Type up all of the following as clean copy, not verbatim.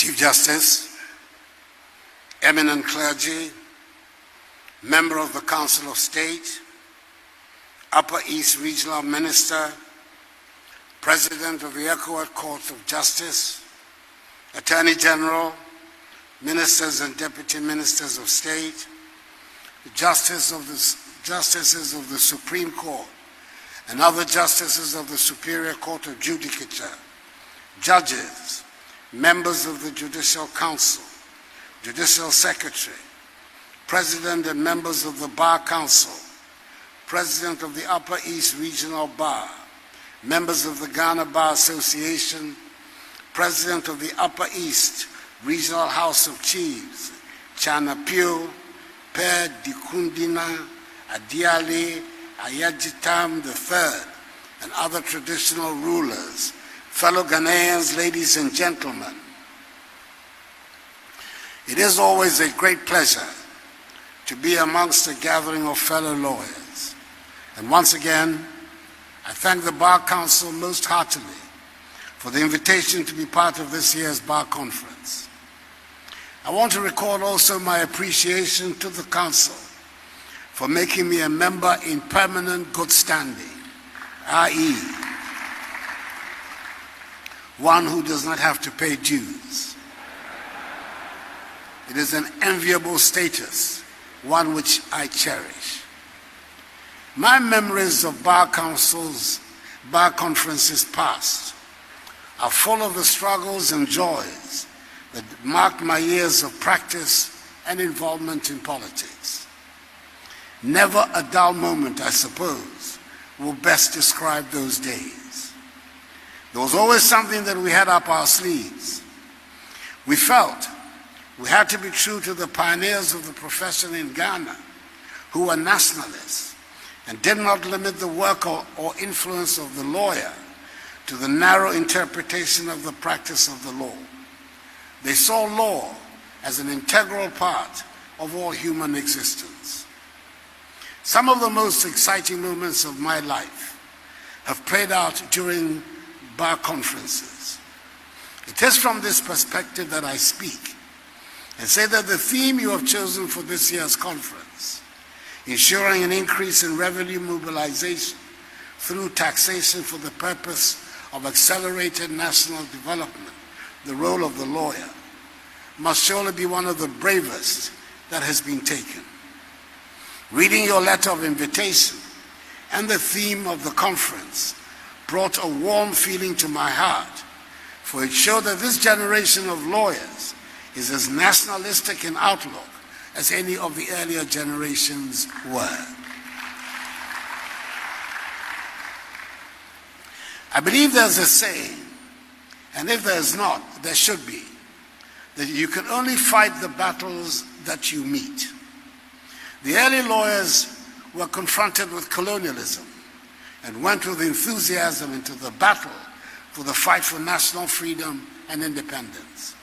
Chief Justice, eminent clergy, member of the Council of State, Upper East Regional Minister, President of the ECOWAS Court of Justice, Attorney General, Ministers and Deputy Ministers of State, Justices of the Supreme Court, and other Justices of the Superior Court of Judicature, judges, members of the Judicial Council, Judicial Secretary, President and members of the Bar Council, President of the Upper East Regional Bar, members of the Ghana Bar Association, President of the Upper East Regional House of Chiefs, Chanapio, Per Dikundina, Adiale, Ayajitam III, and other traditional rulers, fellow Ghanaians, ladies and gentlemen. It is always a great pleasure to be amongst a gathering of fellow lawyers. And once again, I thank the Bar Council most heartily for the invitation to be part of this year's Bar Conference. I want to record also my appreciation to the Council for making me a member in permanent good standing, i.e., one who does not have to pay dues. It is an enviable status, one which I cherish. My memories of Bar Councils, Bar Conferences past are full of the struggles and joys that marked my years of practice and involvement in politics. Never a dull moment, I suppose, will best describe those days. There was always something that we had up our sleeves. We felt we had to be true to the pioneers of the profession in Ghana, who were nationalists and did not limit the work or influence of the lawyer to the narrow interpretation of the practice of the law. They saw law as an integral part of all human existence. Some of the most exciting moments of my life have played out during Bar Conferences. It is from this perspective that I speak and say that the theme you have chosen for this year's conference, ensuring an increase in revenue mobilization through taxation for the purpose of accelerated national development, the role of the lawyer, must surely be one of the bravest that has been taken. Reading your letter of invitation and the theme of the conference brought a warm feeling to my heart, for it showed that this generation of lawyers is as nationalistic in outlook as any of the earlier generations were. I believe there's a saying, and if there's not, there should be, that you can only fight the battles that you meet. The early lawyers were confronted with colonialism and went with enthusiasm into the battle for the fight for national freedom and independence.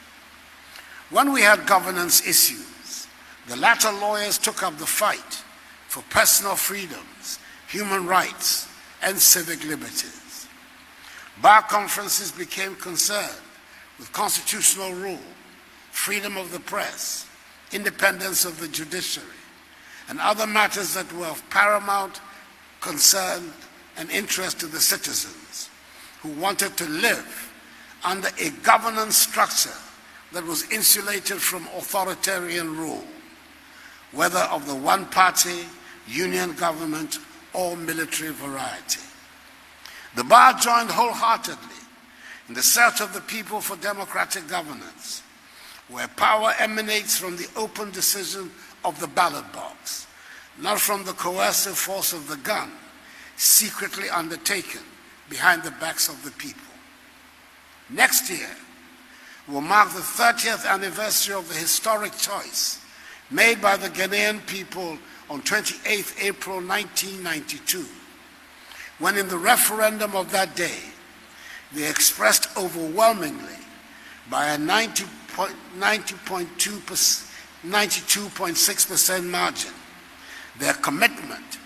When we had governance issues, the latter lawyers took up the fight for personal freedoms, human rights, and civic liberties. Bar conferences became concerned with constitutional rule, freedom of the press, independence of the judiciary, and other matters that were of paramount concern and interest to the citizens who wanted to live under a governance structure that was insulated from authoritarian rule, whether of the one-party, union government, or military variety. The Bar joined wholeheartedly in the search of the people for democratic governance, where power emanates from the open decision of the ballot box, not from the coercive force of the gun, secretly undertaken behind the backs of the people. Next year will mark the 30th anniversary of the historic choice made by the Ghanaian people on 28 April 1992, when in the referendum of that day, they expressed overwhelmingly by a 92.6% margin their commitment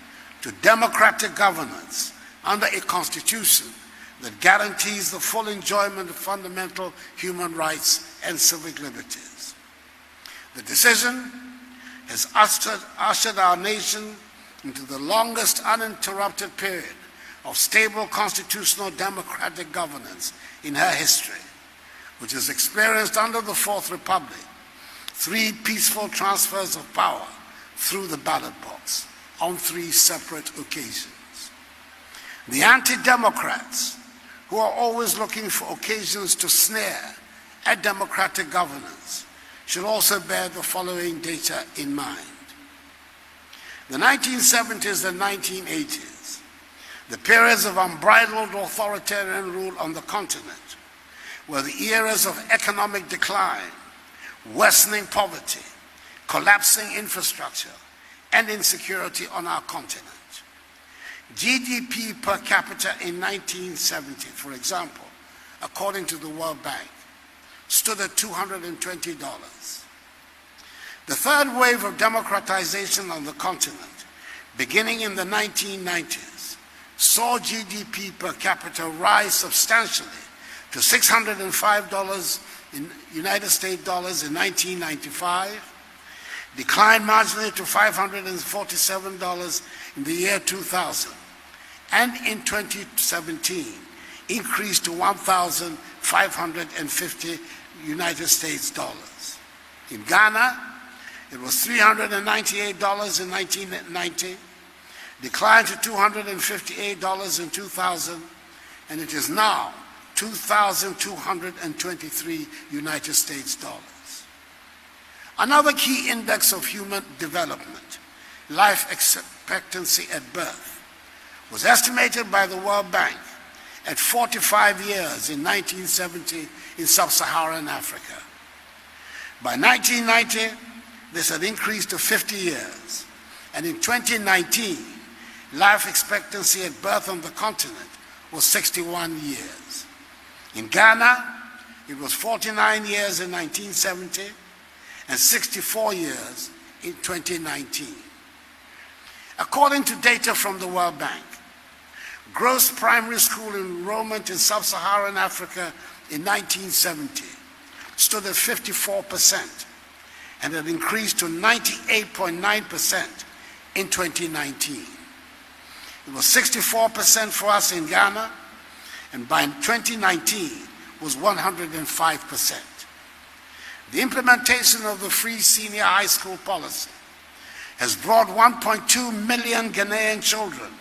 to democratic governance under a constitution that guarantees the full enjoyment of fundamental human rights and civic liberties. The decision has ushered our nation into the longest uninterrupted period of stable constitutional democratic governance in her history, which has experienced under the Fourth Republic 3 peaceful transfers of power through the ballot box on 3 separate occasions. The anti-democrats, who are always looking for occasions to snare at democratic governance, should also bear the following data in mind. The 1970s and 1980s, the periods of unbridled authoritarian rule on the continent, were the eras of economic decline, worsening poverty, collapsing infrastructure, and insecurity on our continent. GDP per capita in 1970, for example, according to the World Bank, stood at $220. The third wave of democratization on the continent, beginning in the 1990s, saw GDP per capita rise substantially to $605 in United States dollars in 1995, declined marginally to $547 in the year 2000, and in 2017 increased to $1,550 United States dollars. In Ghana, it was $398 in 1990, declined to $258 in 2000, and it is now $2,223 United States dollars. Another key index of human development, life expectancy at birth, was estimated by the World Bank at 45 years in 1970 in sub-Saharan Africa. By 1990, this had increased to 50 years, and in 2019, life expectancy at birth on the continent was 61 years. In Ghana, it was 49 years in 1970 and 64 years in 2019. According to data from the World Bank, gross primary school enrollment in sub-Saharan Africa in 1970 stood at 54% and had increased to 98.9% in 2019. It was 64% for us in Ghana, and by 2019 was 105%. The implementation of the free senior high school policy has brought 1.2 million Ghanaian children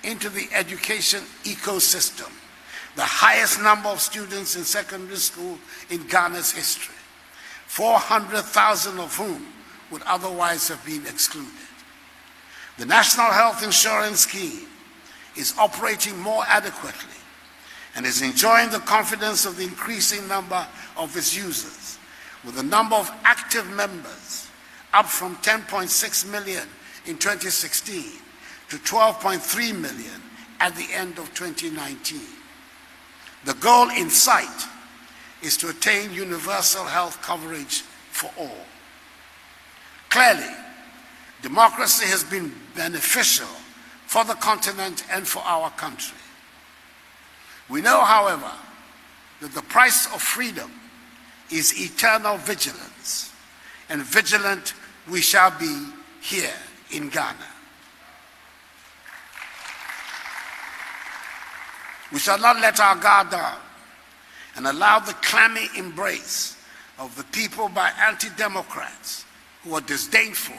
into the education ecosystem, the highest number of students in secondary school in Ghana's history, 400,000 of whom would otherwise have been excluded. The National Health Insurance Scheme is operating more adequately and is enjoying the confidence of the increasing number of its users, with the number of active members up from 10.6 million in 2016 to 12.3 million at the end of 2019. The goal in sight is to attain universal health coverage for all. Clearly, democracy has been beneficial for the continent and for our country. We know, however, that the price of freedom is eternal vigilance, and vigilant we shall be here in Ghana. We shall not let our guard down and allow the clammy embrace of the people by anti-democrats who are disdainful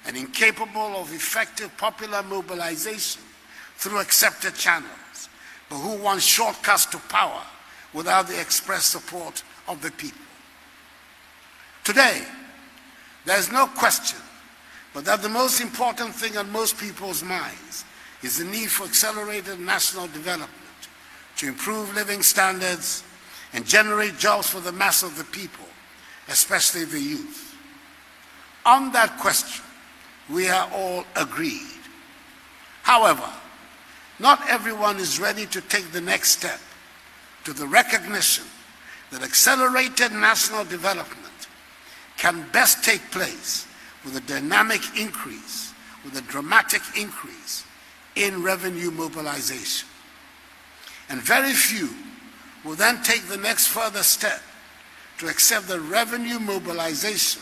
and incapable of effective popular mobilization through accepted channels, but who want shortcuts to power without the express support of the people. Today, there is no question but that the most important thing on most people's minds is the need for accelerated national development to improve living standards and generate jobs for the mass of the people, especially the youth. On that question, we are all agreed. However, not everyone is ready to take the next step to the recognition that accelerated national development can best take place with a dramatic increase in revenue mobilization. And very few will then take the next further step to accept that revenue mobilization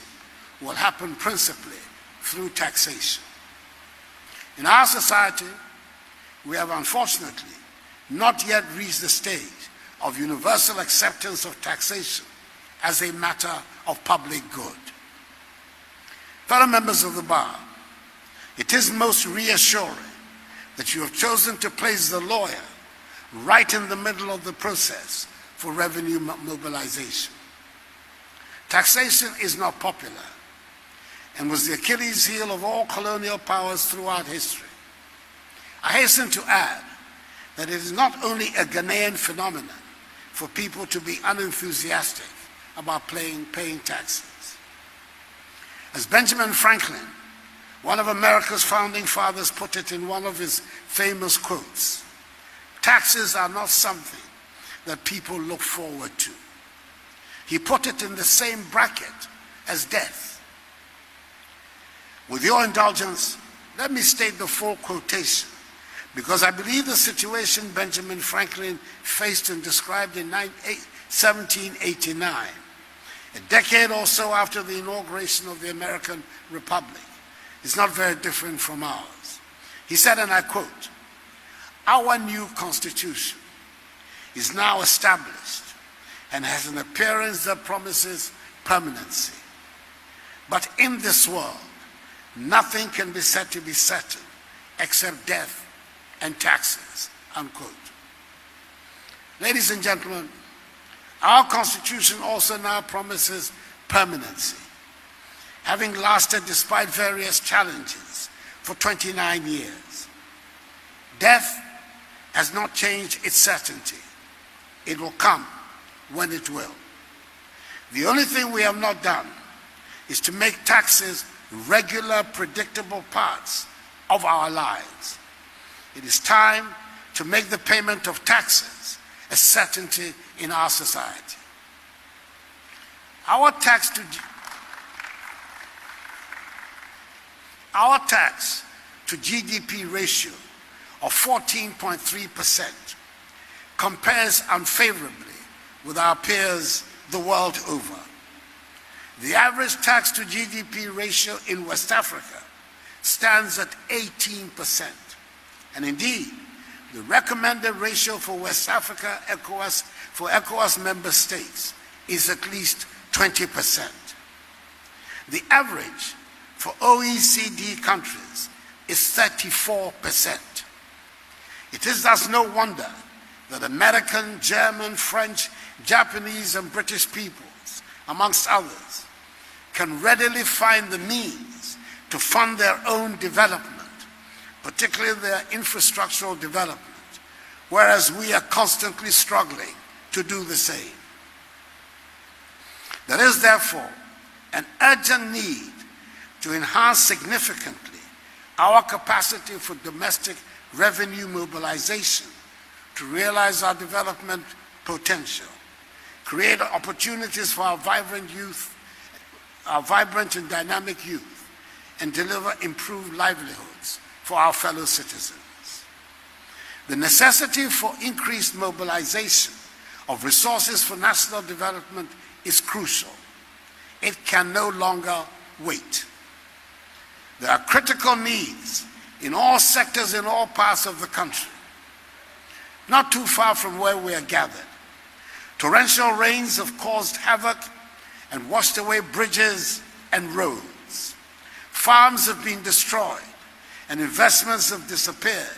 will happen principally through taxation. In our society, we have unfortunately not yet reached the stage of universal acceptance of taxation as a matter of public good. Fellow members of the bar, it is most reassuring that you have chosen to place the lawyer right in the middle of the process for revenue mobilization. Taxation is not popular and was the Achilles heel of all colonial powers throughout history. I hasten to add that it is not only a Ghanaian phenomenon for people to be unenthusiastic about paying taxes. As Benjamin Franklin, one of America's founding fathers, put it in one of his famous quotes, taxes are not something that people look forward to. He put it in the same bracket as death. With your indulgence, let me state the full quotation, because I believe the situation Benjamin Franklin faced and described in 1789, a decade or so after the inauguration of the American Republic, is not very different from ours. He said, and I quote, "Our new Constitution is now established and has an appearance that promises permanency. But in this world, nothing can be said to be certain except death and taxes," unquote. Ladies and gentlemen, our Constitution also now promises permanency, having lasted despite various challenges for 29 years. Death has not changed its certainty. It will come when it will. The only thing we have not done is to make taxes regular, predictable parts of our lives. It is time to make the payment of taxes a certainty in our society. Our tax to GDP ratio of 14.3% compares unfavorably with our peers the world over. The average tax to GDP ratio in West Africa stands at 18%. And indeed, the recommended ratio for West Africa for ECOWAS member states is at least 20%. The average for OECD countries is 34%. It is thus no wonder that American, German, French, Japanese, and British peoples, amongst others, can readily find the means to fund their own development, particularly their infrastructural development, whereas we are constantly struggling to do the same. There is therefore an urgent need to enhance significantly our capacity for domestic revenue mobilization to realize our development potential, create opportunities for our vibrant and dynamic youth, and deliver improved livelihoods for our fellow citizens. The necessity for increased mobilization of resources for national development is crucial. It can no longer wait. There are critical needs in all sectors in all parts of the country. Not too far from where we are gathered, torrential rains have caused havoc and washed away bridges and roads. Farms have been destroyed and investments have disappeared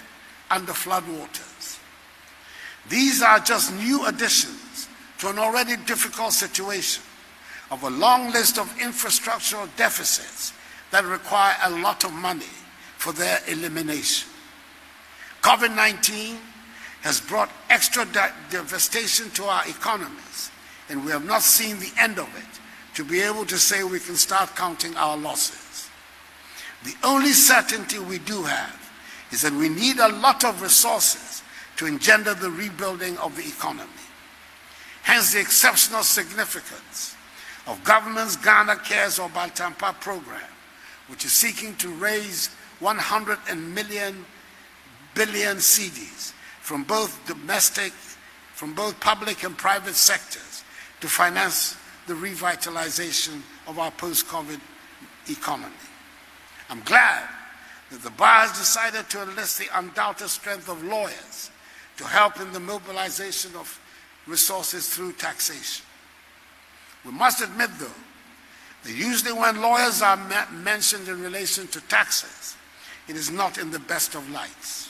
under floodwaters. These are just new additions to an already difficult situation of a long list of infrastructural deficits that require a lot of money for their elimination. COVID-19 has brought extra devastation to our economies, and we have not seen the end of it to be able to say we can start counting our losses. The only certainty we do have is that we need a lot of resources to engender the rebuilding of the economy. Hence the exceptional significance of government's Ghana Cares or Bantampa program, which is seeking to raise 100 billion cedis from both public and private sectors to finance the revitalization of our post-COVID economy. I'm glad that the bar has decided to enlist the undoubted strength of lawyers to help in the mobilization of resources through taxation. We must admit, though, that usually when lawyers are mentioned in relation to taxes, it is not in the best of lights.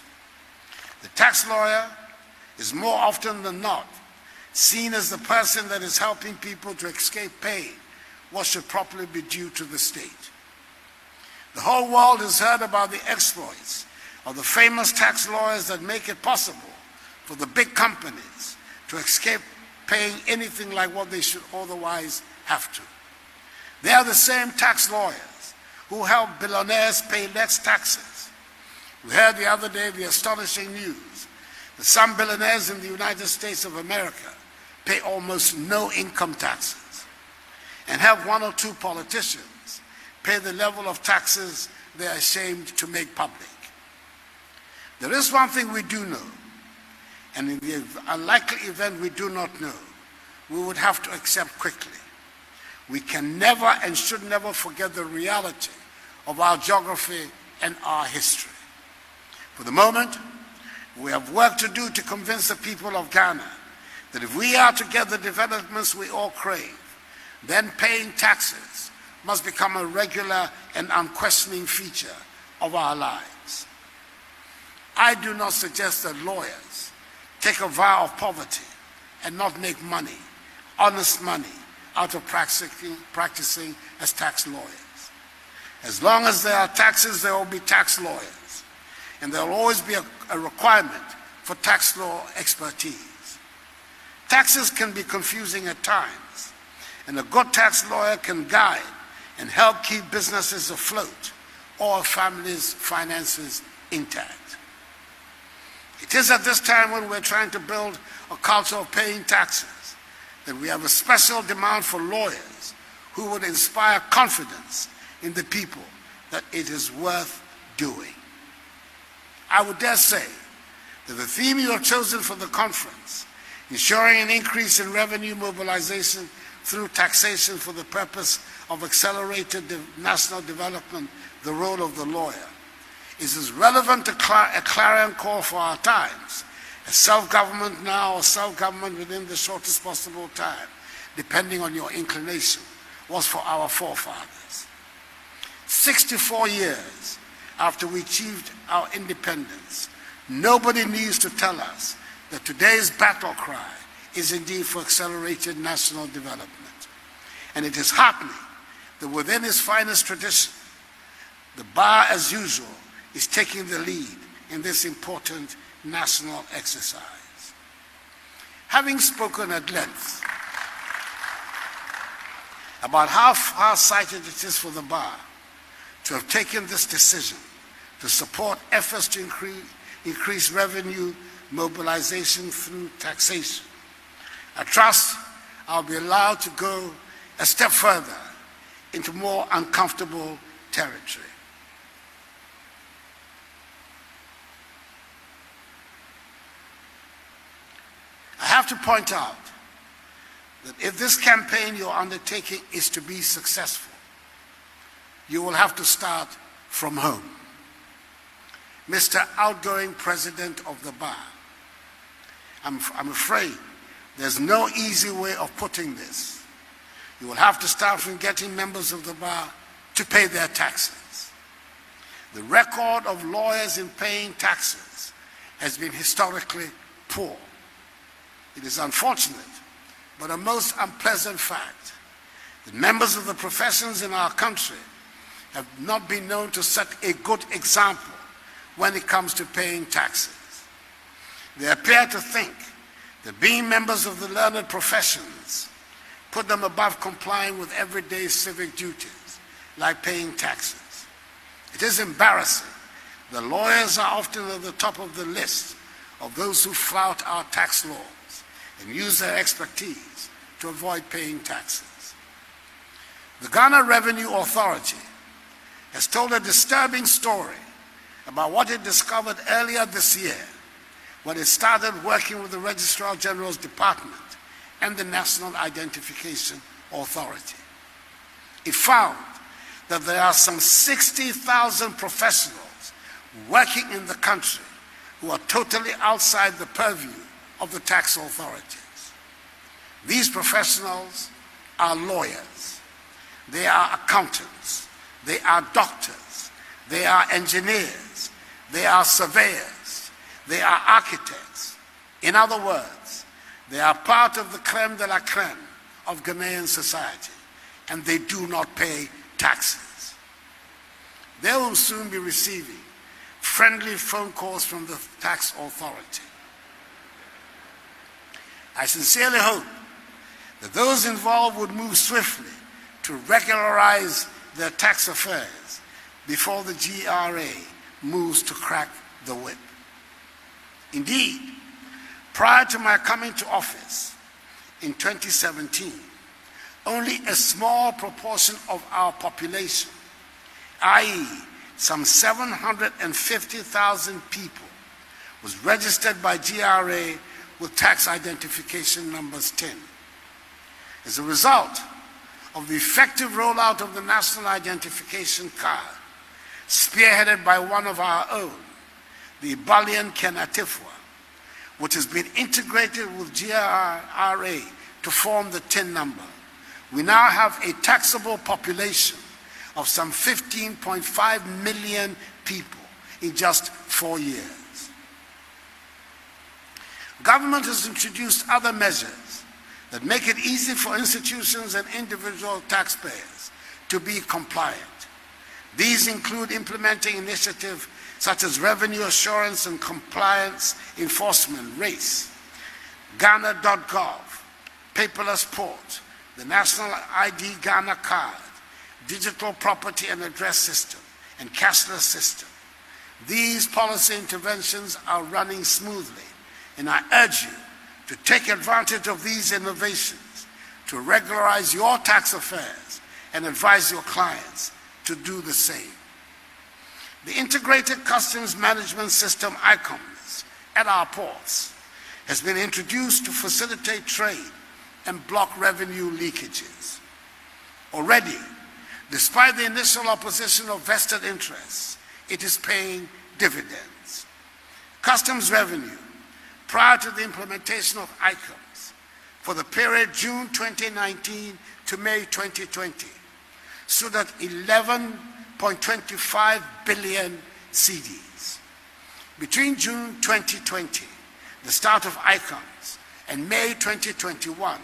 The tax lawyer is more often than not seen as the person that is helping people to escape paying what should properly be due to the state. The whole world has heard about the exploits of the famous tax lawyers that make it possible for the big companies to escape paying anything like what they should otherwise have to. They are the same tax lawyers who help billionaires pay less taxes. We heard the other day the astonishing news that some billionaires in the United States of America pay almost no income taxes and help one or two politicians pay the level of taxes they are ashamed to make public. There is one thing we do know, and in the unlikely event we do not know, we would have to accept quickly. We can never and should never forget the reality of our geography and our history. For the moment, we have work to do to convince the people of Ghana that if we are to get the developments we all crave, then paying taxes must become a regular and unquestioning feature of our lives. I do not suggest that lawyers take a vow of poverty and not make money, honest money, out of practicing as tax lawyers. As long as there are taxes, there will be tax lawyers, and there will always be a requirement for tax law expertise. Taxes can be confusing at times, and a good tax lawyer can guide and help keep businesses afloat or families' finances intact. It is at this time when we're trying to build a culture of paying taxes that we have a special demand for lawyers who would inspire confidence in the people that it is worth doing. I would dare say that the theme you have chosen for the conference, ensuring an increase in revenue mobilization through taxation for the purpose of accelerated national development, the role of the lawyer, is as relevant a clarion call for our times as self-government now or self-government within the shortest possible time, depending on your inclination, was for our forefathers. 64 years after we achieved our independence, nobody needs to tell us that today's battle cry is indeed for accelerated national development. And it is heartening that within its finest tradition, the bar, as usual, is taking the lead in this important national exercise. Having spoken at length about how far-sighted it is for the bar to have taken this decision to support efforts to increase revenue mobilization through taxation, I trust I'll be allowed to go a step further into more uncomfortable territory. I have to point out that if this campaign you're undertaking is to be successful, you will have to start from home. Mr. Outgoing President of the Bar, I'm afraid there's no easy way of putting this. You will have to start from getting members of the bar to pay their taxes. The record of lawyers in paying taxes has been historically poor. It is unfortunate, but a most unpleasant fact that members of the professions in our country have not been known to set a good example when it comes to paying taxes. They appear to think that being members of the learned professions put them above complying with everyday civic duties, like paying taxes. It is embarrassing that lawyers are often at the top of the list of those who flout our tax laws and use their expertise to avoid paying taxes. The Ghana Revenue Authority has told a disturbing story about what it discovered earlier this year when it started working with the Registrar General's Department and the National Identification Authority. It found that there are some 60,000 professionals working in the country who are totally outside the purview of the tax authorities. These professionals are lawyers, they are accountants, they are doctors, they are engineers, they are surveyors, they are architects. In other words, they are part of the crème de la crème of Ghanaian society, and they do not pay taxes. They will soon be receiving friendly phone calls from the tax authority. I sincerely hope that those involved would move swiftly to regularize their tax affairs before the GRA moves to crack the whip. Indeed, prior to my coming to office in 2017, only a small proportion of our population, i.e., some 750,000 people, was registered by GRA with tax identification numbers 10. As a result of the effective rollout of the National Identification Card, spearheaded by one of our own, the Ibalian Kenatifwa, which has been integrated with GRA to form the TIN number, we now have a taxable population of some 15.5 million people in just 4 years. Government has introduced other measures that make it easy for institutions and individual taxpayers to be compliant. These include implementing initiatives such as revenue assurance and compliance enforcement, RACE, Ghana.gov, paperless port, the National ID Ghana card, digital property and address system, and cashless system. These policy interventions are running smoothly, and I urge you to take advantage of these innovations to regularize your tax affairs and advise your clients to do the same. The Integrated Customs Management System, ICOMS, at our ports has been introduced to facilitate trade and block revenue leakages. Already, despite the initial opposition of vested interests, it is paying dividends. Customs revenue, prior to the implementation of ICOMS, for the period June 2019 to May 2020, stood at 11.25 billion cedis. Between June 2020, the start of ICOMS, and May 2021,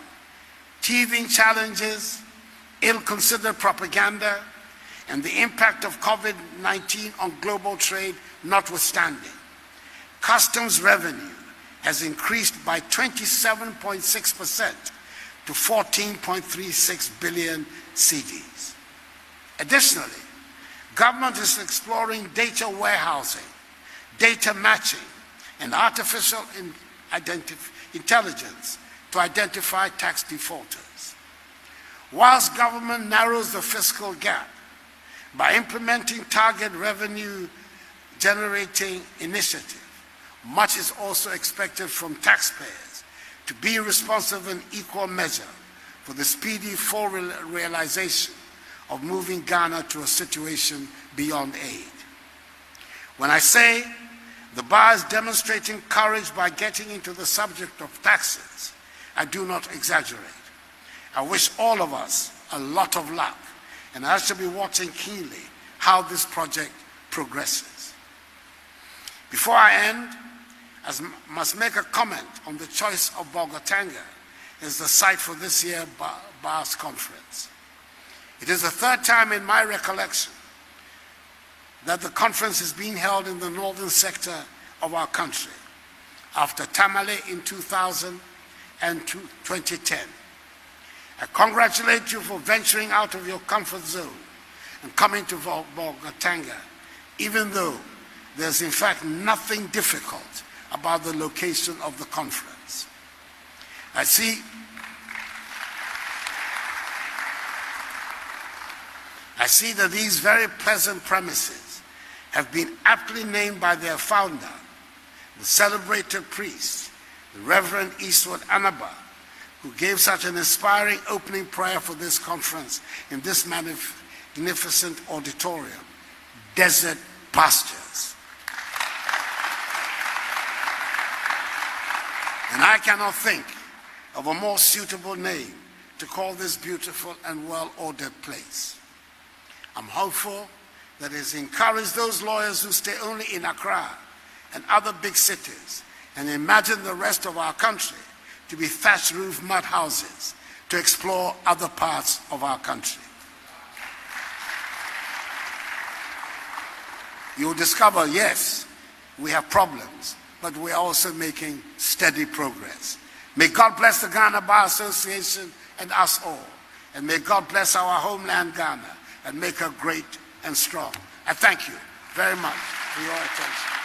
teething challenges, ill-considered propaganda, and the impact of COVID-19 on global trade notwithstanding, customs revenue has increased by 27.6% to 14.36 billion cedis. Additionally, government is exploring data warehousing, data matching, and artificial intelligence to identify tax defaulters. Whilst government narrows the fiscal gap by implementing target revenue generating initiatives, much is also expected from taxpayers to be responsive in equal measure for the speedy full realization of moving Ghana to a situation beyond aid. When I say the bar is demonstrating courage by getting into the subject of taxes, I do not exaggerate. I wish all of us a lot of luck, and I shall be watching keenly how this project progresses. Before I end, I must make a comment on the choice of Bolgatanga as the site for this year's BARS conference. It is the third time in my recollection that the conference is being held in the northern sector of our country, after Tamale in 2000 and 2010. I congratulate you for venturing out of your comfort zone and coming to Bolgatanga, even though there's in fact nothing difficult about the location of the conference. I see that these very pleasant premises have been aptly named by their founder, the celebrated priest, the Reverend Eastwood Anaba, who gave such an inspiring opening prayer for this conference in this magnificent auditorium, Desert Pastures. And I cannot think of a more suitable name to call this beautiful and well-ordered place. I'm hopeful that it has encouraged those lawyers who stay only in Accra and other big cities and imagine the rest of our country to be thatched roof mud houses to explore other parts of our country. You'll discover, yes, we have problems, but we're also making steady progress. May God bless the Ghana Bar Association and us all. And may God bless our homeland Ghana and make her great and strong. I thank you very much for your attention.